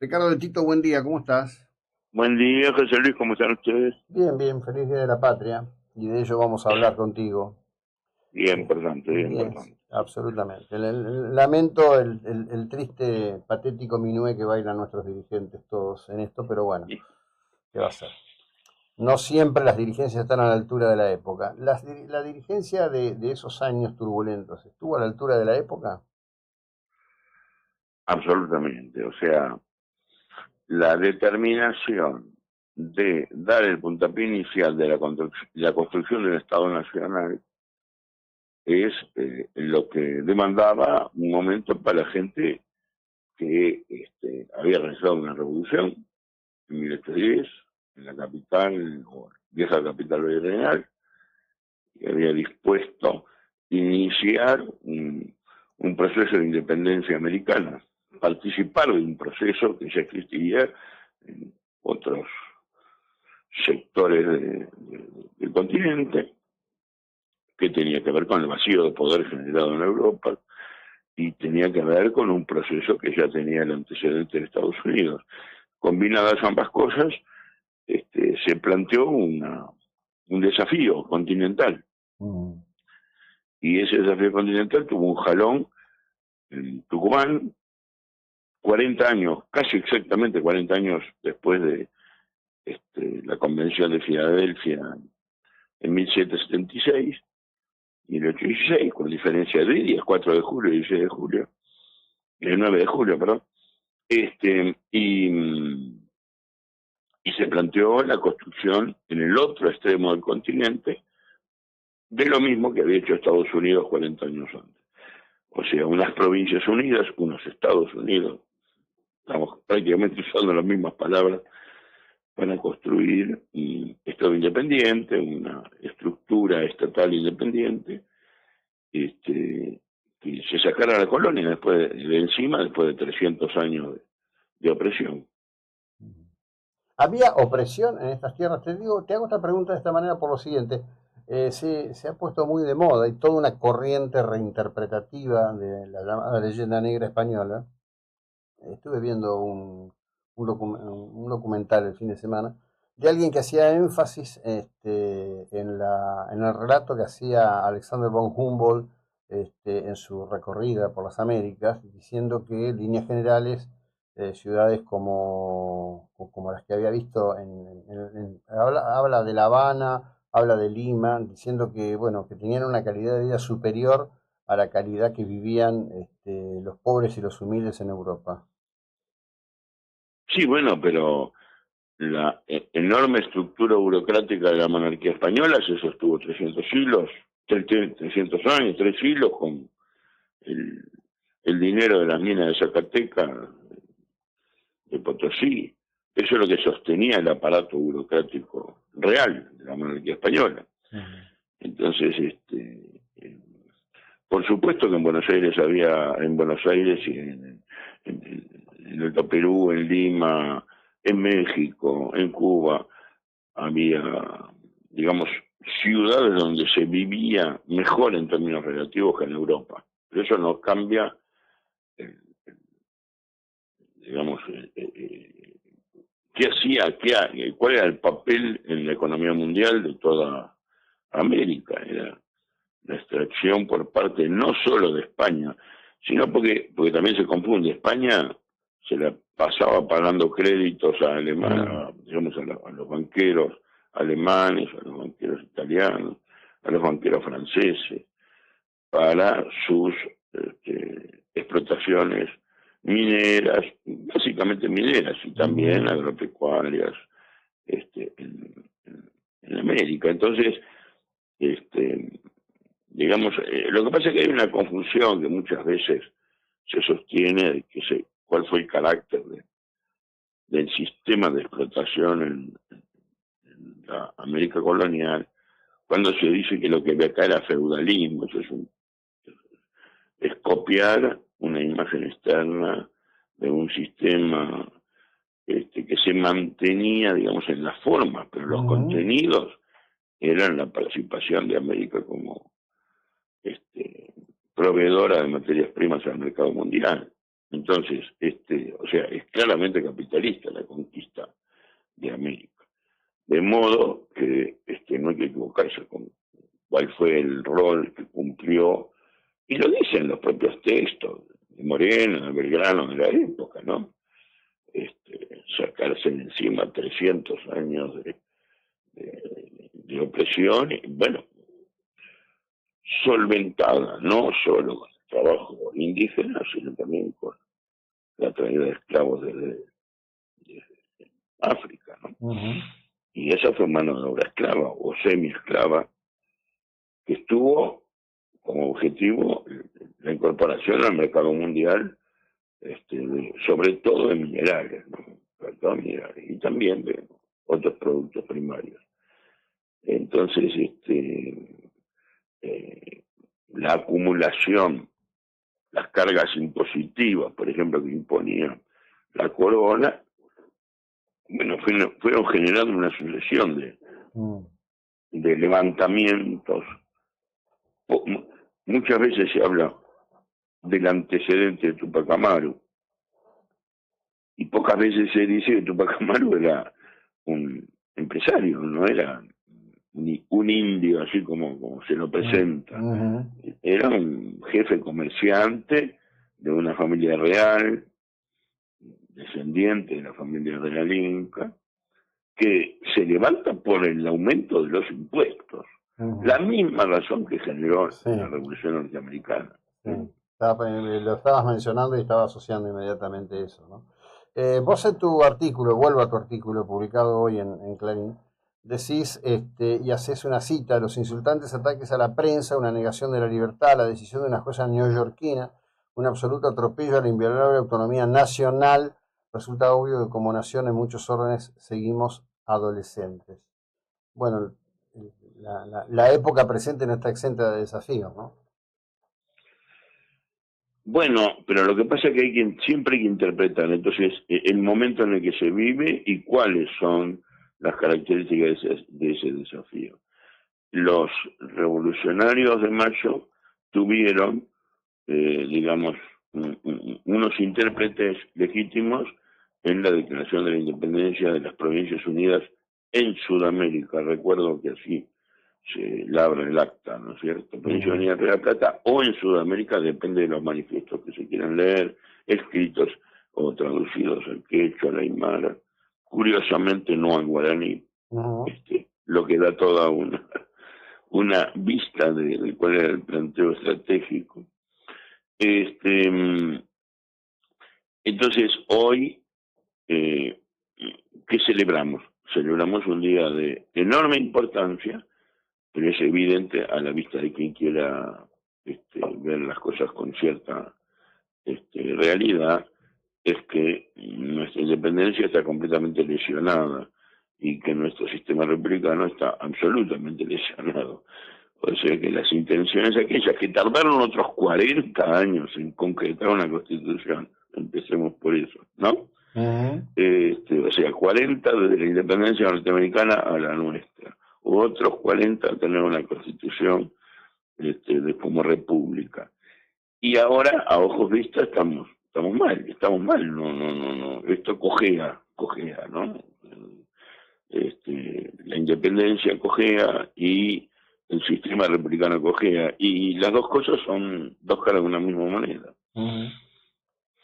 Ricardo de Tito, buen día, ¿cómo estás? Buen día, José Luis, ¿cómo están ustedes? Bien, bien, feliz Día de la Patria. Y de ello vamos a hablar contigo. Bien, Eh, importante, bien, Bien, importante. absolutamente. Lamento el triste, patético minué que bailan nuestros dirigentes todos en esto, pero bueno, Y ¿qué va a ser? No siempre las dirigencias están a la altura de la época. La dirigencia de esos años turbulentos, ¿estuvo a la altura de la época? absolutamente. O sea, la determinación de dar el puntapié inicial de la construcción del Estado Nacional es lo que demandaba un momento para la gente que había realizado una revolución en 1810 en la capital, o vieja capital virreinal, que había dispuesto iniciar un proceso de independencia americana, participar de un proceso que ya existía en otros sectores del continente, que tenía que ver con el vacío de poder generado en Europa y tenía que ver con un proceso que ya tenía el antecedente de Estados Unidos. Combinadas ambas cosas, se planteó un desafío continental. Mm. Y ese desafío continental tuvo un jalón en Tucumán, 40 años, casi exactamente 40 años después de la Convención de Filadelfia en 1776, 1816, con diferencia de días, 4 de julio y 16 de julio, el 9 de julio, perdón, este, y, y se planteó la construcción en el otro extremo del continente de lo mismo que había hecho Estados Unidos 40 años antes. O sea, unas provincias unidas, unos Estados Unidos, estamos prácticamente usando las mismas palabras para construir un Estado independiente, una estructura estatal independiente, que se sacara a la colonia después de encima, después de 300 años de opresión. ¿Había opresión en estas tierras? Te hago esta pregunta de esta manera por lo siguiente. Se ha puesto muy de moda y toda una corriente reinterpretativa de la llamada leyenda negra española. Estuve viendo un documental el fin de semana de alguien que hacía énfasis en el relato que hacía Alexander von Humboldt en su recorrida por las Américas, diciendo que en líneas generales ciudades como las que había visto habla de La Habana, habla de Lima, diciendo que bueno, que tenían una calidad de vida superior a la calidad que vivían los pobres y los humildes en Europa. Sí, bueno, pero la enorme estructura burocrática de la monarquía española se sostuvo 300 siglos, 300 años, 3 siglos con el, el dinero de las minas de Zacatecas, de Potosí. Eso es lo que sostenía el aparato burocrático real de la monarquía española. Ujú. Entonces, eh, por supuesto que en Buenos Aires y en el Perú, en Lima, en México, en Cuba, había, digamos, ciudades donde se vivía mejor en términos relativos que en Europa. Pero eso no cambia, eh, digamos, cuál era el papel en la economía mundial de toda América. Era la extracción por parte no solo de España, sino porque también se confunde. España se la pasaba pagando créditos a Mm. digamos, a los banqueros alemanes, a los banqueros italianos, a los banqueros franceses, para sus explotaciones mineras, básicamente mineras y también Ujú. agropecuarias este, en, en América. Entonces, este, digamos, lo que pasa es que hay una confusión que muchas veces se sostiene de cuál fue el carácter del sistema de explotación en la América colonial, cuando se dice que lo que ve acá era feudalismo. Eso es copiar una imagen externa de un sistema que se mantenía, digamos, en las formas, pero los Ujú. contenidos eran la participación de América como este, proveedora de materias primas al mercado mundial. Entonces, o sea, es claramente capitalista la conquista de América. De modo que no hay que equivocarse con cuál fue el rol que cumplió, y lo dicen los propios textos de Moreno, de Belgrano de la época, ¿no? Sacarse de encima 300 años de opresión, y bueno, solventada no solo con el trabajo indígena, sino también con la traída de esclavos desde África, ¿no? Y esa fue mano de obra esclava o semi-esclava, que estuvo como objetivo la incorporación al mercado mundial, sobre todo de minerales, ¿no? Sobre todo minerales, y también de otros productos primarios. Entonces, la acumulación, las cargas impositivas, por ejemplo, que imponía la corona, bueno, fueron generando una sucesión de levantamientos. Muchas veces se habla del antecedente de Tupac Amaru, y pocas veces se dice que Tupac Amaru era un empresario, no era ni un indio así como se lo presenta. Era un jefe comerciante de una familia real, descendiente de la familia real inca, que se levanta por el aumento de los impuestos. La misma razón que generó la Revolución Norteamericana. Lo estabas mencionando y estaba asociando inmediatamente eso, ¿no? Vos en tu artículo, vuelvo a tu artículo publicado hoy en Clarín, decís y haces una cita: los insultantes ataques a la prensa, una negación de la libertad, la decisión de una jueza neoyorquina, un absoluto atropello a la inviolable autonomía nacional. Resulta obvio que como nación en muchos órdenes seguimos adolescentes. Bueno, la época presente no está exenta de desafíos, ¿no? Bueno, pero lo que pasa es que siempre hay que interpretar, entonces, el momento en el que se vive y cuáles son las características de ese desafío. Los revolucionarios de mayo tuvieron, digamos, unos intérpretes legítimos en la declaración de la independencia de las Provincias Unidas en Sudamérica. Recuerdo que así se labra el acta, ¿no es cierto? Provincia Unida de La Plata, o en Sudamérica, depende de los manifiestos que se quieran leer, escritos o traducidos al quechua, al aymara, curiosamente no al guaraní, lo que da toda una vista de cuál era el planteo estratégico. Entonces, hoy, ¿qué celebramos? Celebramos un día de enorme importancia, pero es evidente a la vista de quien quiera ver las cosas con cierta realidad, es que nuestra independencia está completamente lesionada y que nuestro sistema republicano está absolutamente lesionado. O sea que las intenciones aquellas que tardaron otros 40 años en concretar una constitución, empecemos por eso, ¿no? O sea, 40 desde la independencia norteamericana a la nuestra, u otros 40 a tener una constitución como república. Y ahora, a ojos vistas, estamos mal, no, esto cojea, ¿no? La independencia cojea y el sistema republicano cojea, y las dos cosas son dos caras de una misma moneda.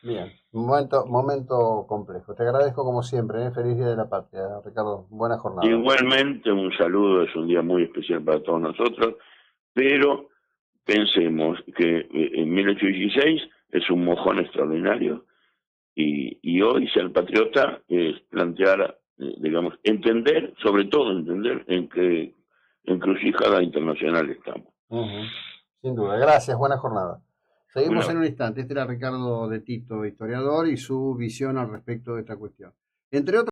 Bien, momento complejo. Te agradezco como siempre, Feliz Día de la Patria, Ricardo. Buena jornada. Igualmente, un saludo, es un día muy especial para todos nosotros, pero pensemos que en 1816 es un mojón extraordinario, y hoy ser patriota es plantear, digamos, sobre todo entender en qué encrucijada internacional estamos. Sin duda, gracias, buena jornada. Seguimos en un instante. Este era Ricardo de Tito, historiador, y su visión al respecto de esta cuestión. Entre otras